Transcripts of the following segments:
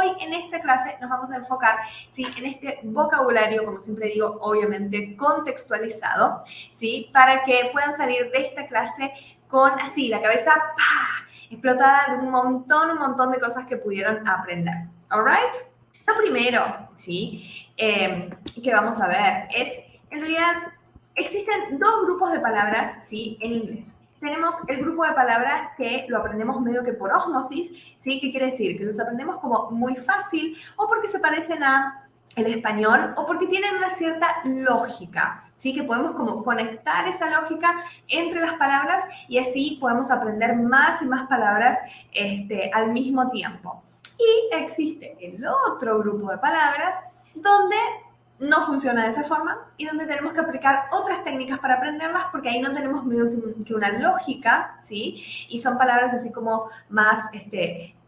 hoy en esta clase nos vamos a enfocar, ¿sí?, en este vocabulario, como siempre digo, obviamente contextualizado, ¿sí?, para que puedan salir de esta clase con así la cabeza ¡pah!, explotada de un montón de cosas que pudieron aprender. ¿All right? Lo primero, ¿sí?, que vamos a ver es, en realidad, existen dos grupos de palabras, ¿sí?, en inglés. Tenemos el grupo de palabras que lo aprendemos medio que por ósmosis, ¿sí? ¿Qué quiere decir? Que los aprendemos como muy fácil o porque se parecen a el español o porque tienen una cierta lógica, ¿sí? Que podemos como conectar esa lógica entre las palabras y así podemos aprender más y más palabras al mismo tiempo. Y existe el otro grupo de palabras donde no funciona de esa forma y donde tenemos que aplicar otras técnicas para aprenderlas porque ahí no tenemos medio que una lógica, ¿sí? Y son palabras así como más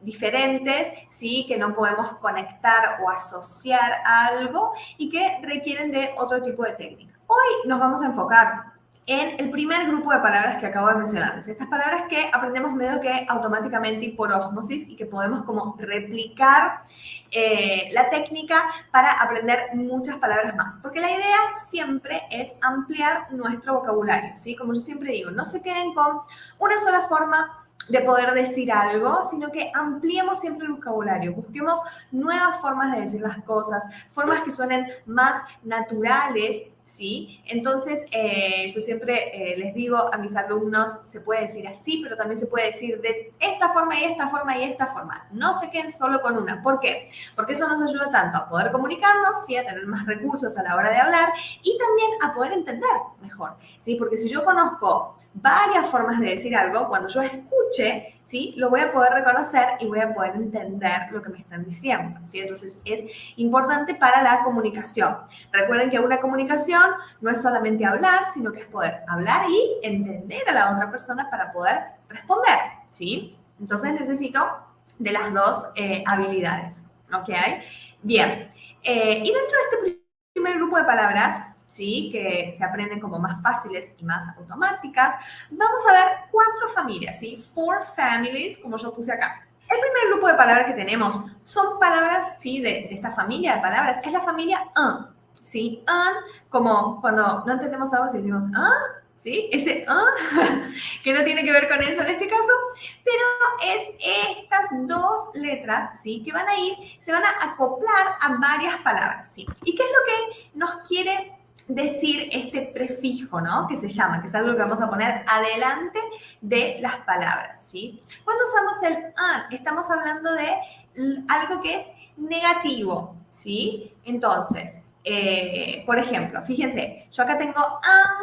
diferentes, ¿sí? Que no podemos conectar o asociar a algo y que requieren de otro tipo de técnica. Hoy nos vamos a enfocar en el primer grupo de palabras que acabo de mencionarles. Estas palabras que aprendemos medio que automáticamente y por ósmosis y que podemos como replicar la técnica para aprender muchas palabras más. Porque la idea siempre es ampliar nuestro vocabulario, ¿sí? Como yo siempre digo, no se queden con una sola forma de poder decir algo, sino que ampliemos siempre el vocabulario, busquemos nuevas formas de decir las cosas, formas que suenen más naturales, ¿sí? Entonces, yo siempre les digo a mis alumnos, se puede decir así, pero también se puede decir de esta forma y esta forma y esta forma. No se queden solo con una. ¿Por qué? Porque eso nos ayuda tanto a poder comunicarnos, ¿sí?, a tener más recursos a la hora de hablar y también a poder entender mejor, ¿sí? Porque si yo conozco varias formas de decir algo, cuando yo escuche, ¿sí?, lo voy a poder reconocer y voy a poder entender lo que me están diciendo, ¿sí? Entonces, es importante para la comunicación. Recuerden que una comunicación no es solamente hablar, sino que es poder hablar y entender a la otra persona para poder responder, ¿sí? Entonces, necesito de las dos habilidades, ¿ok? Bien, y dentro de este primer grupo de palabras, ¿sí?, que se aprenden como más fáciles y más automáticas, vamos a ver 4 familias, ¿sí? 4 families, como yo puse acá. El primer grupo de palabras que tenemos son palabras, ¿sí?, de esta familia de palabras, es la familia un, ¿sí? Un, como cuando no entendemos algo, si decimos ¿sí? Ese que no tiene que ver con eso en este caso, pero es estas dos letras, ¿sí?, que van a ir, se van a acoplar a varias palabras, ¿sí? ¿Y qué es lo que nos quiere decir este prefijo, ¿no?, que se llama, que es algo que vamos a poner adelante de las palabras, ¿sí? Cuando usamos el estamos hablando de algo que es negativo, ¿sí? Entonces, por ejemplo, fíjense, yo acá tengo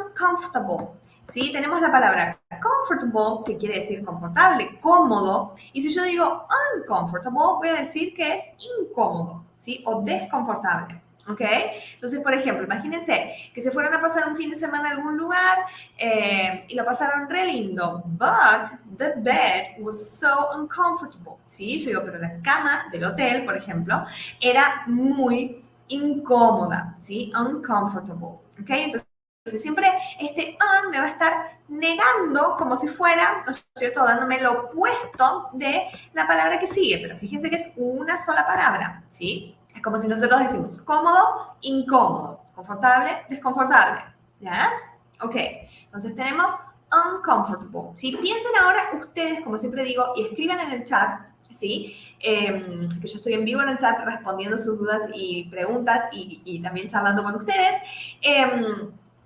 uncomfortable, ¿sí? Tenemos la palabra comfortable, que quiere decir confortable, cómodo, y si yo digo uncomfortable, voy a decir que es incómodo, ¿sí?, o desconfortable. ¿Ok? Entonces, por ejemplo, imagínense que se fueron a pasar un fin de semana a algún lugar y lo pasaron re lindo, but the bed was so uncomfortable, ¿sí? Yo digo, pero la cama del hotel, por ejemplo, era muy incómoda, ¿sí? Uncomfortable, ¿ok? Entonces, siempre este me va a estar negando como si fuera, ¿no es cierto?, dándome lo opuesto de la palabra que sigue, pero fíjense que es una sola palabra, ¿sí? Es como si nosotros decimos cómodo, incómodo, confortable, desconfortable. ¿Yes? Ok. Entonces tenemos uncomfortable. ¿Sí? Piensen ahora ustedes, como siempre digo, y escriban en el chat, ¿sí? Que yo estoy en vivo en el chat respondiendo sus dudas y preguntas y también charlando con ustedes.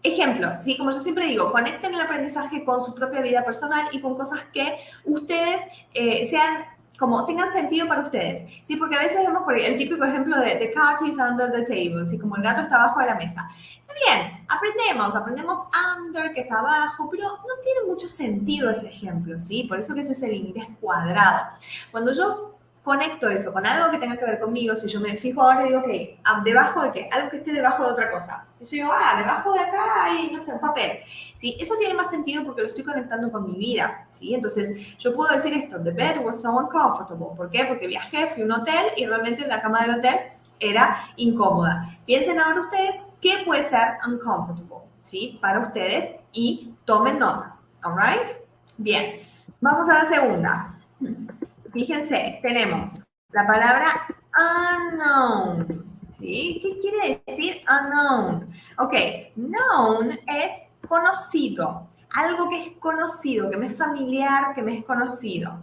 Ejemplos, ¿sí? Como yo siempre digo, conecten el aprendizaje con su propia vida personal y con cosas que ustedes como tengan sentido para ustedes, ¿sí? Porque a veces vemos por el típico ejemplo de the cat is under the table, ¿sí? Como el gato está abajo de la mesa. Está bien, aprendemos under, que es abajo, pero no tiene mucho sentido ese ejemplo, ¿sí? Por eso que ese es el inglés cuadrado. Cuando yo conecto eso con algo que tenga que ver conmigo, si yo me fijo ahora y digo, ok, ¿debajo de qué? Algo que esté debajo de otra cosa. Y yo digo, debajo de acá hay, no sé, un papel. ¿Sí? Eso tiene más sentido porque lo estoy conectando con mi vida, ¿sí? Entonces, yo puedo decir esto, the bed was so uncomfortable. ¿Por qué? Porque viajé, fui a un hotel y realmente la cama del hotel era incómoda. Piensen ahora ustedes qué puede ser uncomfortable, ¿sí? Para ustedes y tomen nota, ¿all right? Bien, vamos a la segunda. Fíjense, tenemos la palabra Unknown. ¿Sí? ¿Qué quiere decir unknown? Ok, known es conocido. Algo que es conocido, que me es familiar, que me es conocido.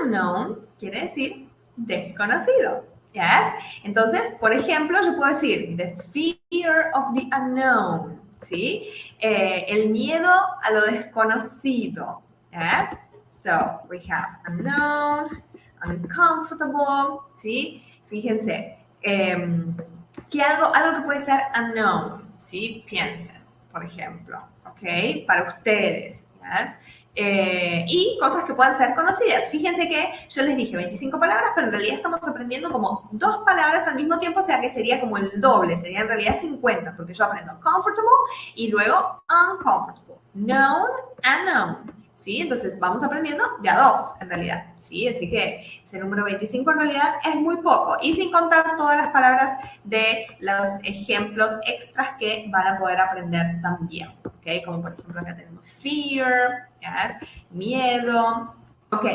Unknown quiere decir desconocido. ¿Yes? Entonces, por ejemplo, yo puedo decir the fear of the unknown. ¿Sí? El miedo a lo desconocido. ¿Yes? So, we have unknown, uncomfortable, ¿sí? Fíjense, que algo que puede ser unknown, ¿sí? Piensen, por ejemplo, ¿ok? Para ustedes, ¿yes? Y cosas que puedan ser conocidas. Fíjense que yo les dije 25 palabras, pero en realidad estamos aprendiendo como 2 palabras al mismo tiempo, o sea que sería como el doble, sería en realidad 50, porque yo aprendo comfortable y luego uncomfortable. Known, unknown. ¿Sí? Entonces vamos aprendiendo de a 2 en realidad, ¿sí? Así que ese número 25 en realidad es muy poco y sin contar todas las palabras de los ejemplos extras que van a poder aprender también, ¿ok? Como por ejemplo acá tenemos fear, yes, miedo, ok.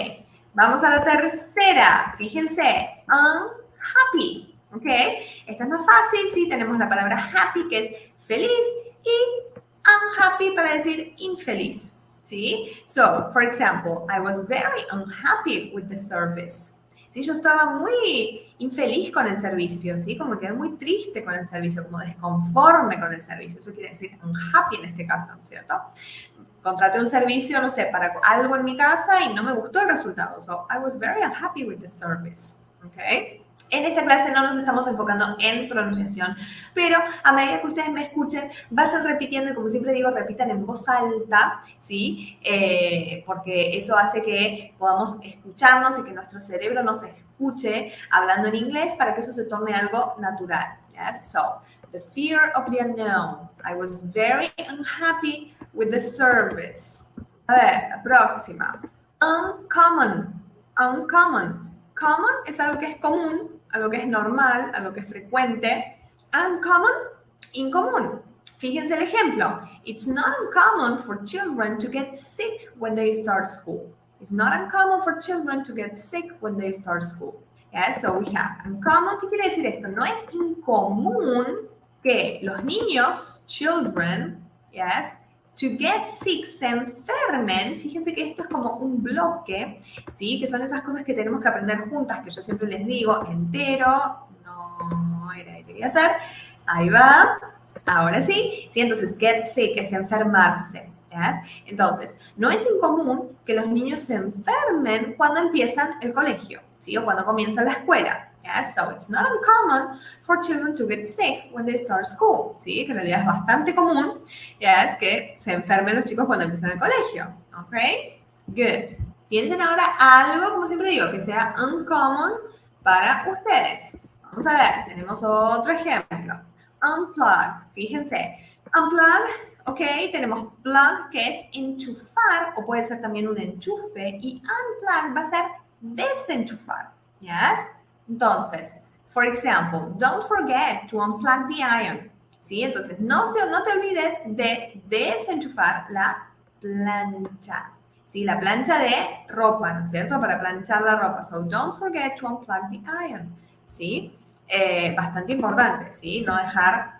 Vamos a la tercera, fíjense, unhappy, ¿ok? Esta es más fácil, ¿sí? Tenemos la palabra happy que es feliz y unhappy para decir infeliz. ¿Sí? So, for example, I was very unhappy with the service. ¿Sí? Yo estaba muy infeliz con el servicio, ¿sí? Como que muy triste con el servicio, como desconforme con el servicio. Eso quiere decir unhappy en este caso, ¿no es cierto? Contraté un servicio, no sé, para algo en mi casa y no me gustó el resultado. So, I was very unhappy with the service. ¿Ok? En esta clase no nos estamos enfocando en pronunciación, pero a medida que ustedes me escuchen, vayan repitiendo y como siempre digo, repitan en voz alta, ¿sí? Porque eso hace que podamos escucharnos y que nuestro cerebro nos escuche hablando en inglés para que eso se torne algo natural. Yes? So, the fear of the unknown. I was very unhappy with the service. A ver, la próxima. Uncommon. Uncommon. Common es algo que es común, algo que es normal, algo que es frecuente. Uncommon, incomún. Fíjense el ejemplo. It's not uncommon for children to get sick when they start school. It's not uncommon for children to get sick when they start school. Yes, so we have uncommon. ¿Qué quiere decir esto? No es incomún que los niños, children, yes, to get sick, se enfermen. Fíjense que esto es como un bloque, ¿sí? Que son esas cosas que tenemos que aprender juntas, que yo siempre les digo, entero, no era que quería hacer, ahí va, ahora sí, ¿sí? Entonces, get sick es enfermarse, ¿yes? Entonces, no es incomún que los niños se enfermen cuando empiezan el colegio, ¿sí? O cuando comienzan la escuela. Yes, so it's not uncommon for children to get sick when they start school, ¿sí? Que en realidad es bastante común, yes, que se enfermen los chicos cuando empiezan el colegio, ¿ok? Good. Piensen ahora algo, como siempre digo, que sea uncommon para ustedes. Vamos a ver, tenemos otro ejemplo. Unplug, fíjense. Unplug, ok, tenemos plug que es enchufar o puede ser también un enchufe y unplug va a ser desenchufar, yes? Entonces, for example, don't forget to unplug the iron. ¿Sí? Entonces, no te olvides de desenchufar la plancha. ¿Sí? La plancha de ropa, ¿no es cierto? Para planchar la ropa. So, don't forget to unplug the iron. ¿Sí? Bastante importante, ¿sí? No dejar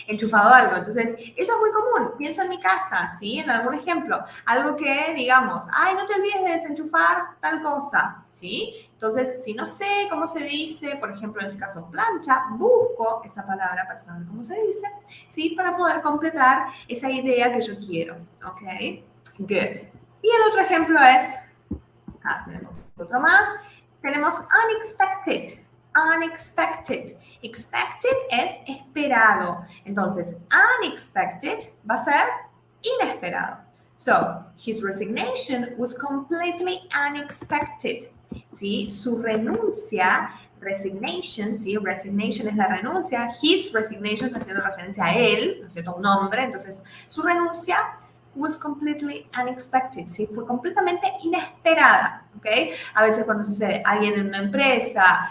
enchufado algo. Entonces, eso es muy común. Pienso en mi casa, ¿sí? En algún ejemplo. Algo que digamos, ay, no te olvides de desenchufar tal cosa, ¿sí? Entonces, si no sé cómo se dice, por ejemplo, en este caso plancha, busco esa palabra para saber cómo se dice, ¿sí? Para poder completar esa idea que yo quiero, ¿ok? Good. Y el otro ejemplo es, tenemos otro más, tenemos unexpected. Unexpected. Expected es esperado. Entonces, unexpected va a ser inesperado. So, his resignation was completely unexpected. ¿Sí? Su renuncia, resignation, ¿sí? Resignation es la renuncia. His resignation está haciendo referencia a él, ¿no es cierto? Un hombre. Entonces, su renuncia was completely unexpected, ¿sí? Fue completamente inesperada, ¿ok? A veces cuando sucede alguien en una empresa,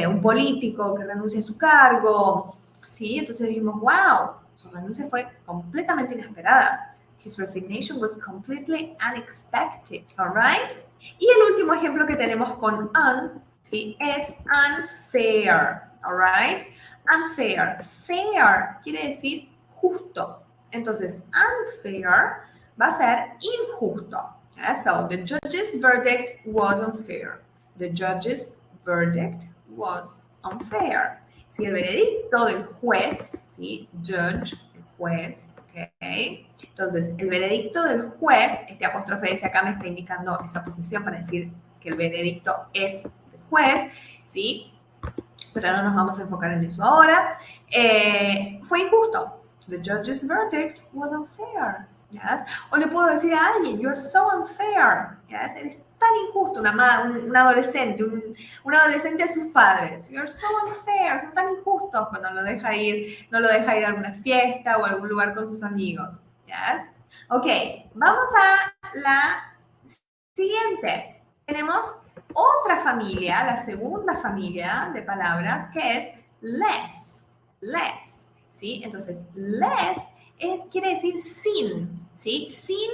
un político que renuncia a su cargo, ¿sí? Entonces dijimos, wow, su renuncia fue completamente inesperada. His resignation was completely unexpected, all right? Y el último ejemplo que tenemos con un ¿sí? Es unfair, all right? Unfair. Fair quiere decir justo. Entonces, unfair va a ser injusto. So, the judge's verdict was unfair. The judge's verdict was unfair. Si el veredicto del juez, ¿sí? Judge es juez, ¿ok? Entonces, el veredicto del juez, este apóstrofe S acá me está indicando esa posición para decir que el veredicto es del juez, ¿sí? Pero no nos vamos a enfocar en eso ahora. Fue injusto. The judge's verdict was unfair. Yes. O le puedo decir a alguien, you're so unfair. Yes. Eres tan injusto, un adolescente, un adolescente a sus padres. You're so unfair, son tan injustos cuando no lo deja ir a alguna fiesta o a algún lugar con sus amigos. Yes. Ok, vamos a la siguiente. Tenemos otra familia, la segunda familia de palabras, que es less. Less, ¿sí? Entonces, less quiere decir sin, ¿sí? Sin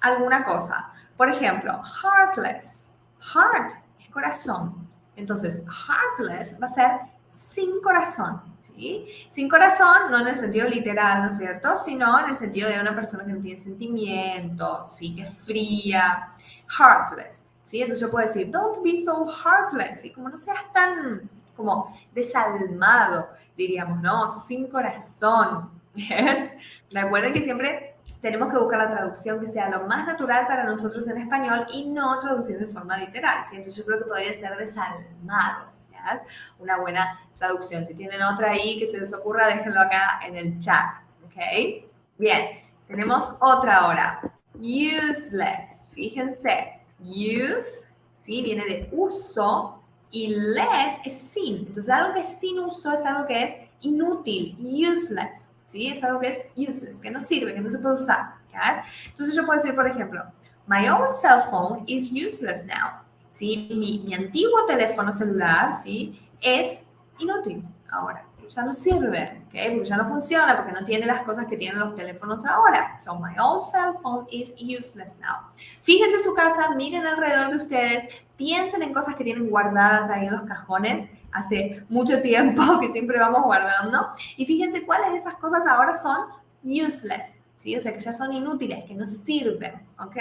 alguna cosa. Por ejemplo, heartless. Heart es corazón. Entonces, heartless va a ser sin corazón, ¿sí? Sin corazón, no en el sentido literal, ¿no es cierto? Sino en el sentido de una persona que no tiene sentimientos, ¿sí? Que es fría. Heartless, ¿sí? Entonces yo puedo decir, don't be so heartless, ¿sí? Como no seas tan como desalmado, diríamos, ¿no? Sin corazón, ¿yes? Recuerden que siempre tenemos que buscar la traducción que sea lo más natural para nosotros en español y no traducir de forma literal, ¿sí? Entonces yo creo que podría ser desalmado, ¿yes? Una buena traducción. Si tienen otra ahí que se les ocurra, déjenlo acá en el chat, ¿ok? Bien, tenemos otra ahora. Useless, fíjense, use, ¿sí? Viene de uso y less es sin. Entonces, algo que es sin uso es algo que es inútil, useless, ¿sí? Es algo que es useless, que no sirve, que no se puede usar, ¿yes? Entonces, yo puedo decir, por ejemplo, my old cell phone is useless now, ¿sí? Mi antiguo teléfono celular, ¿sí? Es inútil ahora. Ya no sirve, ¿okay? Porque ya no funciona, porque no tiene las cosas que tienen los teléfonos ahora. So my old cell phone is useless now. Fíjense su casa, miren alrededor de ustedes, piensen en cosas que tienen guardadas ahí en los cajones hace mucho tiempo, que siempre vamos guardando, y fíjense cuáles de esas cosas ahora son useless, ¿sí? O sea, que ya son inútiles, que no sirven, ¿ok?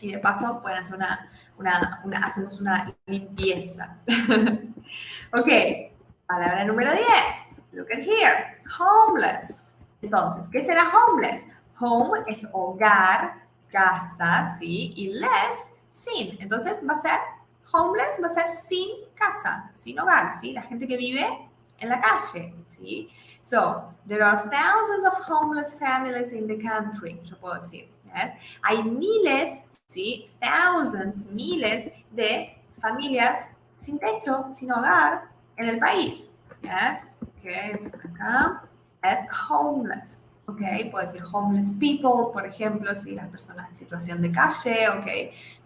Y de paso pueden hacer hacemos una limpieza. Ok, palabra número 10. Look at here. Homeless. Entonces, ¿qué será homeless? Home es hogar, casa, ¿sí? Y less, sin. Entonces, va a ser homeless, va a ser sin casa, sin hogar, ¿sí? La gente que vive en la calle, ¿sí? So, there are thousands of homeless families in the country, yo puedo decir. ¿Yes? Hay miles, ¿sí? Thousands, miles de familias sin techo, sin hogar en el país. Yes, ok, acá es homeless. Ok, puede ser homeless people, por ejemplo, si las personas en situación de calle, ok,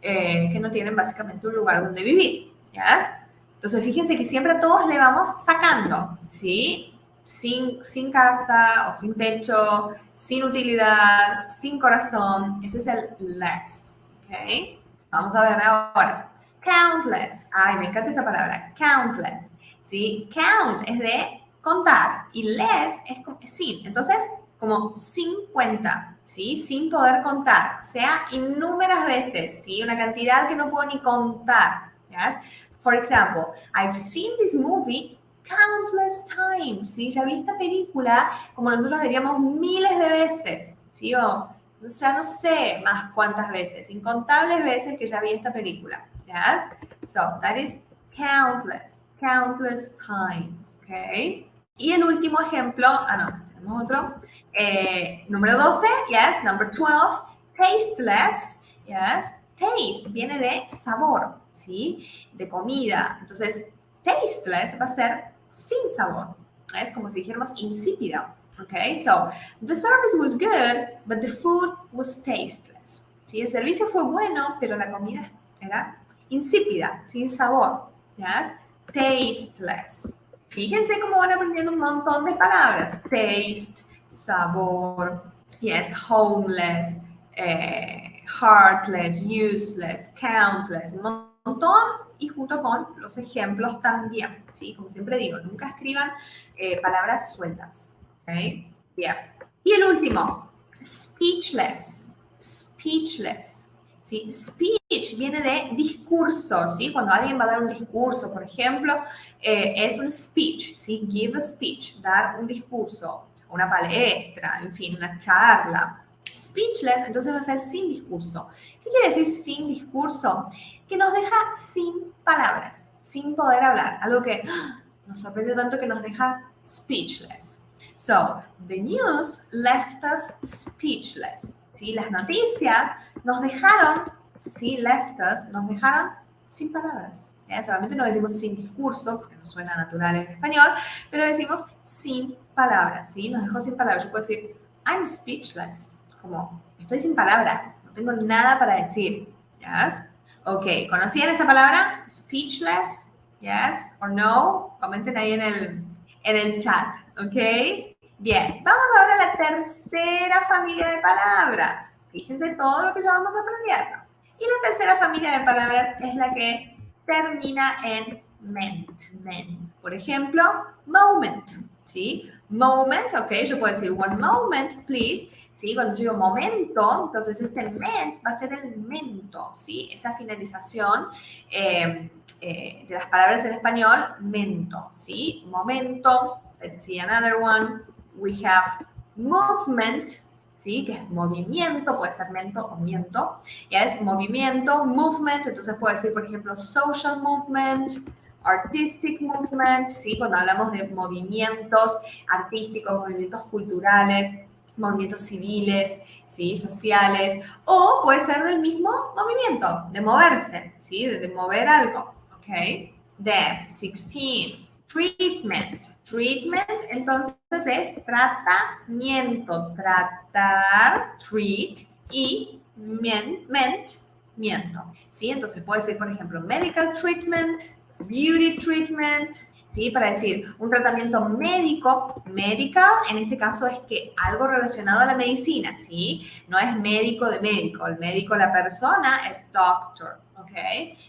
que no tienen básicamente un lugar donde vivir. Yes. Entonces, fíjense que siempre a todos le vamos sacando, ¿sí? Sin casa o sin techo, sin utilidad, sin corazón. Ese es el less, ¿ok? Vamos a ver ahora. Countless. Ay, me encanta esta palabra. Countless. ¿Sí? Count es de contar y less es sin. Entonces, como 50, ¿sí? Sin poder contar. O sea, innúmeras veces, ¿sí? Una cantidad que no puedo ni contar. ¿Yes? For example, I've seen this movie countless times, ¿sí? Ya vi esta película, como nosotros diríamos, miles de veces, ¿sí? O sea, no sé más cuántas veces, incontables veces que ya vi esta película, ¿yes? So, that is countless times, ¿ok? Y el último ejemplo, tenemos otro, número 12, yes, number 12, tasteless, yes, taste viene de sabor, ¿sí? De comida. Entonces, tasteless va a ser sin sabor. Es como si dijéramos insípida. Okay, so the service was good, but the food was tasteless. ¿Sí? El servicio fue bueno, pero la comida era insípida, sin sabor. Yes? Tasteless. Fíjense cómo van aprendiendo un montón de palabras. Taste, sabor, yes, homeless, heartless, useless, countless, un montón y junto con los ejemplos también, ¿sí? Como siempre digo, nunca escriban palabras sueltas, ¿ok? Bien. Y el último, speechless, speechless, ¿sí? Speech viene de discurso, ¿sí? Cuando alguien va a dar un discurso, por ejemplo, es un speech, ¿sí? Give a speech, dar un discurso, una palestra, en fin, una charla. Speechless, entonces va a ser sin discurso. ¿Qué quiere decir sin discurso? Que nos deja sin palabras, sin poder hablar. Algo que nos sorprende tanto que nos deja speechless. So, the news left us speechless. ¿Sí? Las noticias nos dejaron, ¿sí? Left us, nos dejaron sin palabras. Solamente no decimos sin discurso, porque no suena natural en español, pero decimos sin palabras, ¿sí? Nos dejó sin palabras. Yo puedo decir, I'm speechless. Como, estoy sin palabras, no tengo nada para decir. ¿Yes? Ok, ¿conocían esta palabra? Speechless, yes or no? Comenten ahí en el chat, ¿ok? Bien, vamos ahora a la tercera familia de palabras. Fíjense todo lo que ya vamos aprendiendo. Y la tercera familia de palabras es la que termina en ment. Por ejemplo, moment, ¿sí? Moment, ok, yo puedo decir one moment, please. ¿Sí? Cuando yo digo momento, entonces este ment va a ser el mento, ¿sí? Esa finalización de las palabras en español, mento, ¿sí? Momento, let's see another one, we have movement, ¿sí? Que es movimiento, puede ser mento o miento, ya es movimiento, movement, entonces puedo decir, por ejemplo, social movement, artistic movement, ¿sí? Cuando hablamos de movimientos artísticos, movimientos culturales, movimientos civiles, ¿sí? Sociales, o puede ser del mismo movimiento, de moverse, ¿sí? De mover algo, ¿ok? Then, 16, treatment. Treatment, entonces, es tratamiento, tratar, treat, y miento, ¿sí? Entonces, puede ser, por ejemplo, medical treatment, beauty treatment, ¿sí? Para decir un tratamiento médico, medical, en este caso es que algo relacionado a la medicina, ¿sí? No es médico de médico, el médico, la persona es doctor, ¿ok?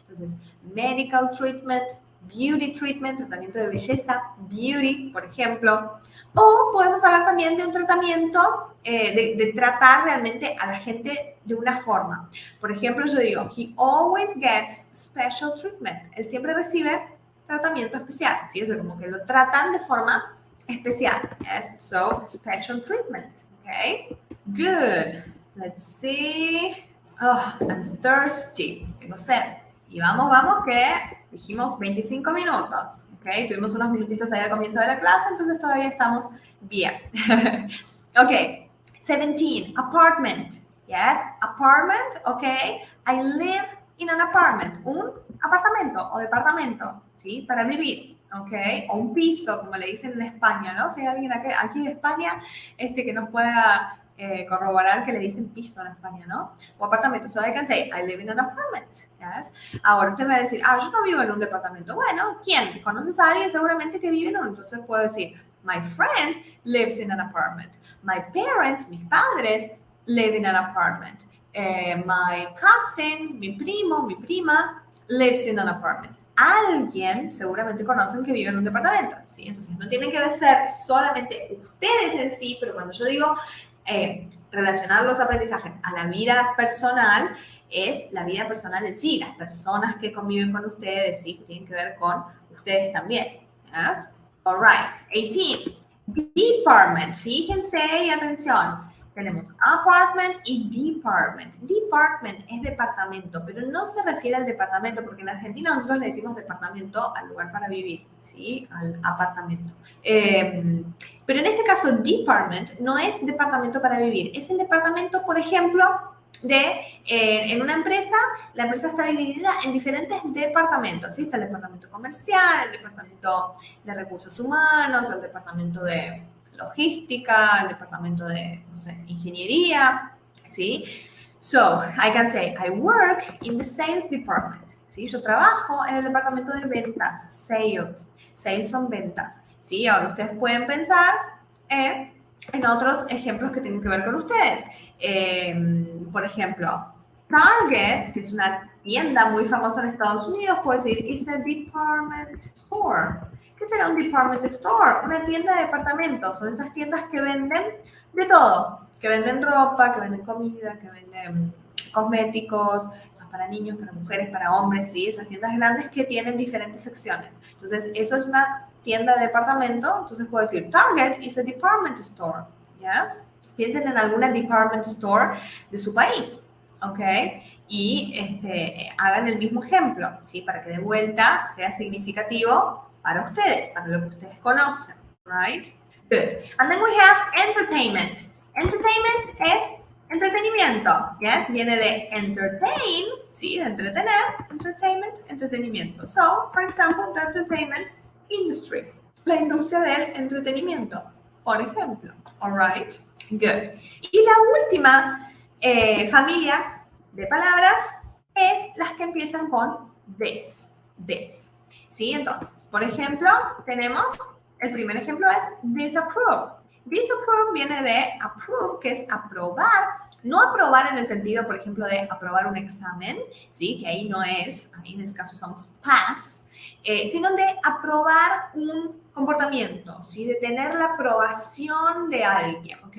Entonces, medical treatment, beauty treatment, tratamiento de belleza, beauty, por ejemplo. O podemos hablar también de un tratamiento, de tratar realmente a la gente de una forma. Por ejemplo, yo digo, he always gets special treatment. Él siempre recibe tratamiento especial, ¿sí? O sea, como que lo tratan de forma especial. Yes, so special treatment, okay? Good. Let's see. Oh, I'm thirsty. Tengo sed. Y vamos, que dijimos 25 minutos, ¿ok? Tuvimos unos minutitos ahí al comienzo de la clase, entonces todavía estamos bien. Ok, 17, apartment. Yes, apartment, ok. I live in an apartment, un apartamento o departamento, ¿sí? Para vivir, ¿ok? O un piso, como le dicen en España, ¿no? Si hay alguien aquí de España que nos pueda corroborar que le dicen piso en España, ¿no? O apartamento. So I can say, I live in an apartment, yes? Ahora usted me va a decir, yo no vivo en un departamento. Bueno, ¿quién? ¿Conoces a alguien seguramente que vive en uno? Entonces puedo decir, my friend lives in an apartment. My parents, mis padres, live in an apartment. My cousin, mi primo, mi prima, lives in an apartment. Alguien seguramente conocen que vive en un departamento, ¿sí? Entonces no tienen que ser solamente ustedes en sí, pero cuando yo digo relacionar los aprendizajes a la vida personal, es la vida personal en sí, las personas que conviven con ustedes, sí, que tienen que ver con ustedes también. ¿Yes? All right. 18. Department. Fíjense y atención. Tenemos apartment y department. Department es departamento, pero no se refiere al departamento, porque en Argentina nosotros le decimos departamento al lugar para vivir, ¿sí? Al apartamento. Pero en este caso, department no es departamento para vivir. Es el departamento, por ejemplo, en una empresa, la empresa está dividida en diferentes departamentos, ¿sí? Está el departamento comercial, el departamento de recursos humanos, el departamento de logística, el departamento de, no sé, ingeniería, ¿sí? So, I can say, I work in the sales department, ¿sí? Yo trabajo en el departamento de ventas, sales. Sales son ventas, ¿sí? Ahora ustedes pueden pensar en otros ejemplos que tienen que ver con ustedes. Por ejemplo, Target, que es una tienda muy famosa en Estados Unidos, puedes decir, it's a department store. ¿Qué será un department store? Una tienda de departamentos. Son esas tiendas que venden de todo. Que venden ropa, que venden comida, que venden cosméticos, eso para niños, para mujeres, para hombres, sí, esas tiendas grandes que tienen diferentes secciones. Entonces, eso es una tienda de departamento, entonces puedo decir, Target is a department store, yes? Piensen en alguna department store de su país, ¿ok? Y hagan el mismo ejemplo, ¿sí? Para que de vuelta sea significativo para ustedes, para lo que ustedes conocen, right? Good. And then we have entertainment. Entertainment es entretenimiento, yes, viene de entertain, sí, de entretener, entertainment, entretenimiento. So, for example, the entertainment industry, la industria del entretenimiento, por ejemplo, all right, good. Y la última familia de palabras es las que empiezan con this, ¿sí? Entonces, por ejemplo, tenemos, el primer ejemplo es disapprove. Disapprove viene de approve, que es aprobar, no aprobar en el sentido, por ejemplo, de aprobar un examen, ¿sí? Que ahí no es, ahí en este caso usamos pass, sino de aprobar un comportamiento, ¿sí? De tener la aprobación de alguien, ¿ok?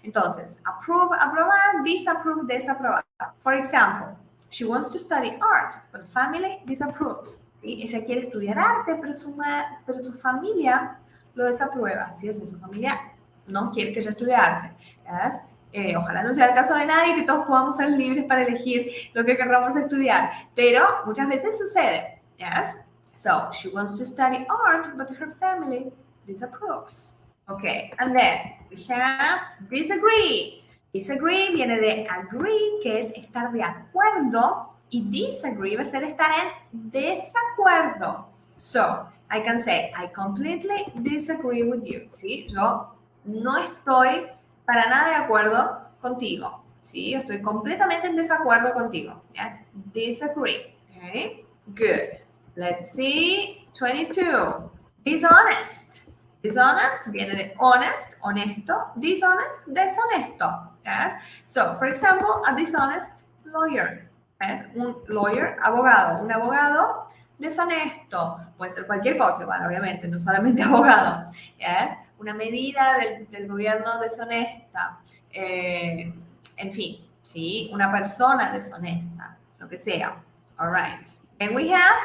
Entonces, approve, aprobar, disapprove, desaprobar. For example, she wants to study art, but the family disapproves, ¿sí? Ella quiere estudiar arte, pero su familia lo desaprueba, ¿sí? O sea, su familia no quiere que ella estudie arte, ¿yes? Ojalá no sea el caso de nadie, que todos podamos ser libres para elegir lo que queramos estudiar, pero muchas veces sucede, ¿yes? So, she wants to study art, but her family disapproves. Okay, and then we have disagree. Disagree viene de agree, que es estar de acuerdo, y disagree va a ser estar en desacuerdo. So, I can say, I completely disagree with you, ¿sí? Yo no estoy para nada de acuerdo contigo, ¿sí? Yo estoy completamente en desacuerdo contigo. Yes, disagree, okay? Good. Let's see, 22. Dishonest. Dishonest viene de honest, honesto. Dishonest, deshonesto. Yes? So, for example, a dishonest lawyer. Yes? Un lawyer, abogado. Un abogado deshonesto. Puede ser cualquier cosa, igual, obviamente, no solamente abogado. Yes? Una medida del gobierno deshonesta. En fin, ¿sí? Una persona deshonesta. Lo que sea. All right. And we have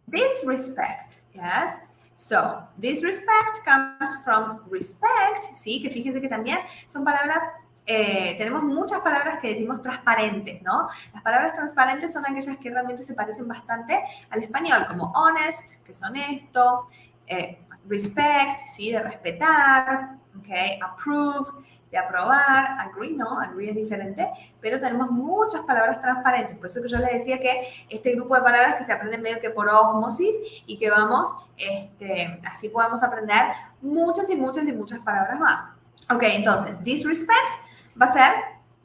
disrespect. Yes? So, disrespect comes from respect, ¿sí? Que fíjense que también son palabras, tenemos muchas palabras que decimos transparentes, ¿no? Las palabras transparentes son aquellas que realmente se parecen bastante al español, como honest, que es honesto, respect, ¿sí? De respetar, ¿ok? Approve, de aprobar, agree, no, agree es diferente, pero tenemos muchas palabras transparentes, por eso que yo les decía que este grupo de palabras que se aprenden medio que por ósmosis y que vamos, así podemos aprender muchas y muchas y muchas palabras más. Ok, entonces, disrespect va a ser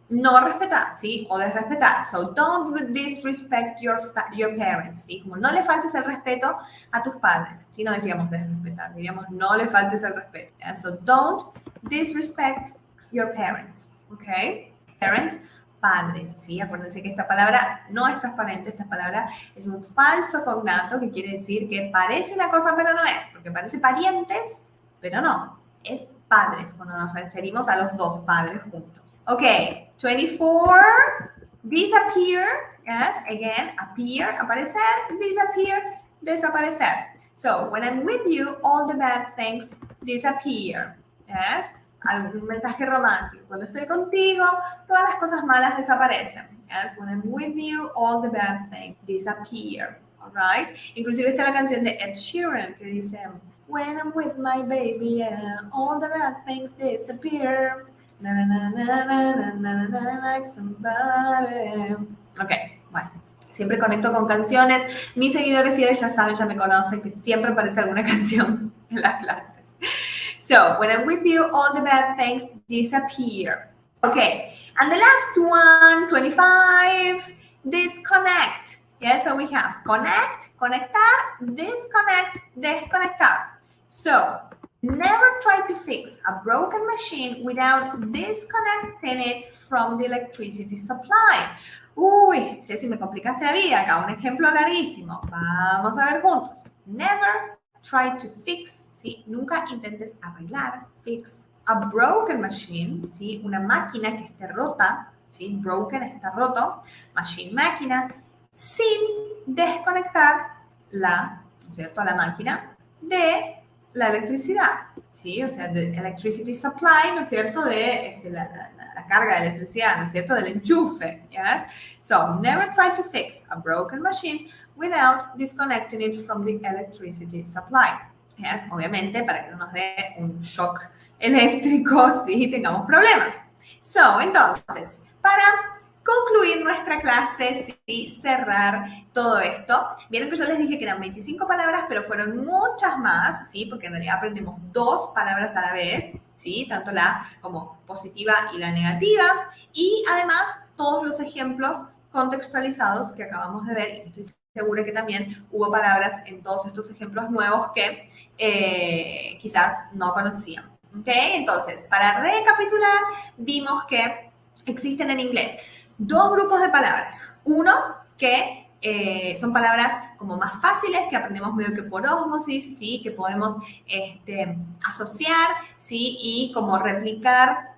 no respetar, ¿sí? O desrespetar. So, don't disrespect your parents, ¿sí? Como no le faltes el respeto a tus padres. Si no decíamos desrespetar, diríamos no le faltes el respeto. ¿Ya? So, don't disrespect your parents, ¿ok? Parents, padres, ¿sí? Acuérdense que esta palabra no es transparente, esta palabra es un falso cognato, que quiere decir que parece una cosa pero no es, porque parece parientes, pero no, es padres, cuando nos referimos a los dos padres juntos. Ok, 24, disappear, yes, again, appear, aparecer, disappear, desaparecer. So, when I'm with you, all the bad things disappear, yes. Algún mensaje romántico. Cuando estoy contigo, todas las cosas malas desaparecen. Yes? When I'm with you, all the bad things disappear. All right? Inclusive está la canción de Ed Sheeran que dice, when I'm with my baby, yeah, all the bad things disappear. Na, na, na, na, na, na, na, na, like somebody. Ok, bueno. Siempre conecto con canciones. Mis seguidores fieles ya saben, ya me conocen, que siempre aparece alguna canción en las clases. So, when I'm with you, all the bad things disappear. Okay, and the last one, 25, disconnect. Yes, so we have connect, conectar, disconnect, desconectar. So, Never try to fix a broken machine without disconnecting it from the electricity supply. Uy, Jessy, me complicaste la vida acá. Un ejemplo larguísimo. Vamos a ver juntos. Never try to fix, ¿sí? Nunca intentes arreglar, fix, a broken machine, ¿sí? Una máquina que esté rota, ¿sí? Broken está roto, machine, máquina, sin desconectar la, ¿no es cierto?, la máquina de la electricidad, ¿sí? O sea, de electricity supply, ¿no es cierto?, de la carga de electricidad, ¿no es cierto?, del enchufe, ¿yes? So, never try to fix a broken machine without disconnecting it from the electricity supply. ¿Yes? Obviamente, para que no nos dé un shock eléctrico si tengamos problemas. So, entonces, para concluir nuestra clase y cerrar todo esto, vieron que yo les dije que eran 25 palabras, pero fueron muchas más, ¿sí? Porque en realidad aprendemos 2 palabras a la vez, ¿sí? Tanto la como positiva y la negativa, y además todos los ejemplos contextualizados que acabamos de ver, y estoy segura que también hubo palabras en todos estos ejemplos nuevos que quizás no conocían. ¿Ok? Entonces, para recapitular, vimos que existen en inglés 2 grupos de palabras. Uno, que son palabras como más fáciles, que aprendemos medio que por ósmosis, ¿sí? Que podemos asociar, ¿sí? Y como replicar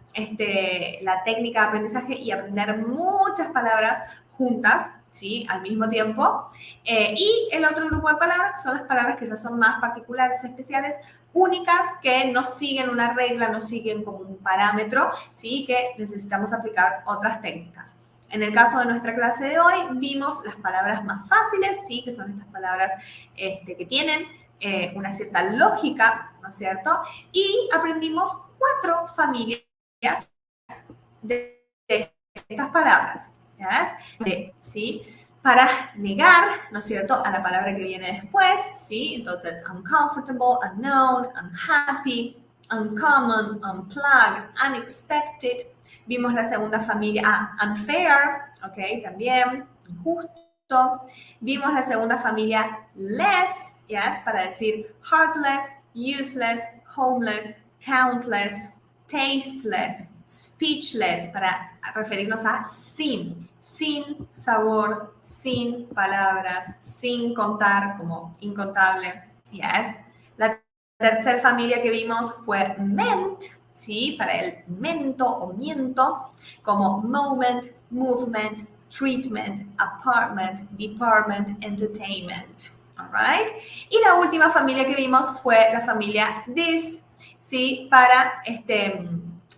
la técnica de aprendizaje y aprender muchas palabras juntas, ¿sí? Al mismo tiempo. Y el otro grupo de palabras son las palabras que ya son más particulares, especiales, únicas, que no siguen una regla, no siguen como un parámetro, ¿sí? Que necesitamos aplicar otras técnicas. En el caso de nuestra clase de hoy, vimos las palabras más fáciles, ¿sí? Que son estas palabras que tienen una cierta lógica, ¿no es cierto? Y aprendimos 4 familias de estas palabras, ¿sí? Para negar, ¿no es cierto?, a la palabra que viene después, ¿sí? Entonces, uncomfortable, unknown, unhappy, uncommon, unplugged, unexpected. Vimos la segunda familia, unfair, ¿ok? También, injusto. Vimos la segunda familia, less, yes, para decir heartless, useless, homeless, countless, tasteless, speechless, para referirnos a sin sabor, sin palabras, sin contar, como incontable. Yes. La tercera familia que vimos fue meant, ¿sí? Para el mento o miento, como moment, movement, treatment, apartment, department, entertainment. All right? Y la última familia que vimos fue la familia this, ¿sí? Para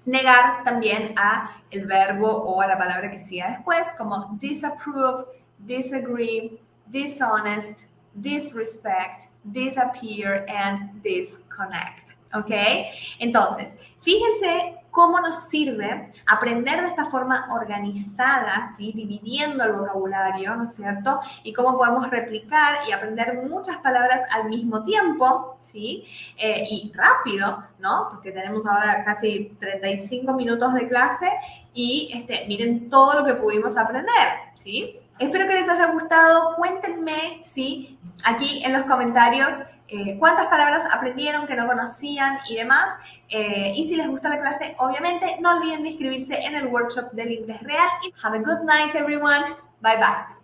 negar también a el verbo o a la palabra que siga después, como disapprove, disagree, dishonest, disrespect, disappear, and disconnect. ¿Ok? Entonces, fíjense cómo nos sirve aprender de esta forma organizada, ¿sí? Dividiendo el vocabulario, ¿no es cierto? Y cómo podemos replicar y aprender muchas palabras al mismo tiempo, ¿sí? Y rápido, ¿no? Porque tenemos ahora casi 35 minutos de clase y miren todo lo que pudimos aprender, ¿sí? Espero que les haya gustado. Cuéntenme, ¿sí? Aquí en los comentarios cuántas palabras aprendieron que no conocían y demás. Y si les gustó la clase, obviamente no olviden de inscribirse en el workshop del inglés real. Have a good night, everyone. Bye bye.